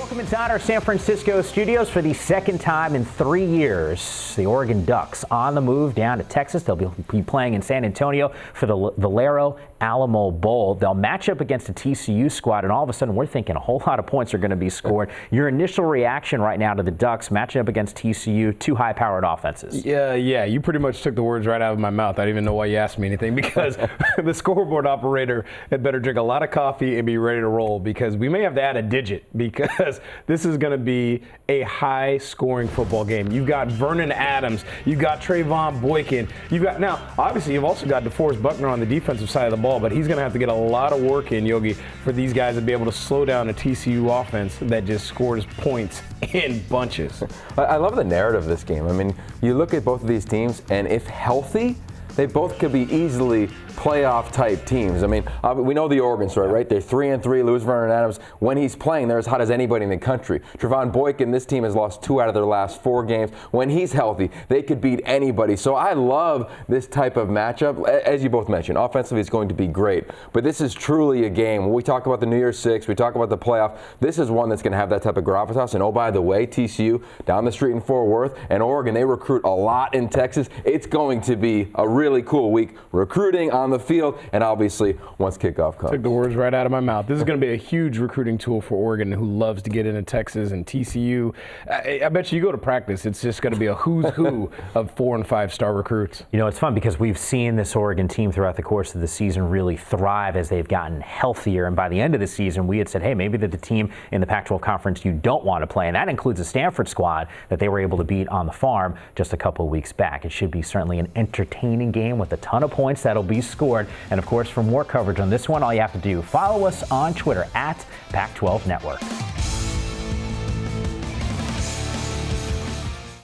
Welcome inside our San Francisco studios for the second time in 3 years. The Oregon Ducks on the move down to Texas. They'll be playing in San Antonio for the Valero Alamo Bowl. They'll match up against a TCU squad, and all of a sudden we're thinking a whole lot of points are going to be scored. Your initial reaction right now to the Ducks matching up against TCU, two high-powered offenses? Yeah, you pretty much took the words right out of my mouth. I don't even know why you asked me anything, because the scoreboard operator had better drink a lot of coffee and be ready to roll, because we may have to add a digit, because this is going to be a high-scoring football game. You've got Vernon Adams, you've got Trayvon Boykin, now obviously you've also got DeForest Buckner on the defensive side of the ball, but he's going to have to get a lot of work in, Yogi, for these guys to be able to slow down a TCU offense that just scores points in bunches. I love the narrative of this game. I mean, you look at both of these teams, and if healthy, they both could be easily playoff-type teams. I mean, we know the Oregon story, right? They're 3-3, lose Vernon Adams. When he's playing, they're as hot as anybody in the country. Trayvon Boykin, this team has lost 2 out of their last 4 games. When he's healthy, they could beat anybody. So I love this type of matchup. As you both mentioned, offensively it's going to be great. But this is truly a game. When we talk about the New Year's Six, we talk about the playoff, this is one that's going to have that type of gravitas. And oh, by the way, TCU down the street in Fort Worth, and Oregon, they recruit a lot in Texas. It's going to be a really cool week recruiting on the field, and obviously once kickoff comes. Took the words right out of my mouth. This is going to be a huge recruiting tool for Oregon, who loves to get into Texas and TCU. I bet you go to practice, it's just going to be a who's who of 4- and 5-star recruits. You know, it's fun because we've seen this Oregon team throughout the course of the season really thrive as they've gotten healthier, and by the end of the season we had said, hey, maybe they're the team in the Pac-12 conference you don't want to play, and that includes a Stanford squad that they were able to beat on the farm just a couple of weeks back. It should be certainly an entertaining game with a ton of points that'll be scored. And of course, for more coverage on this one, all you have to do, follow us on Twitter at Pac-12 Networks.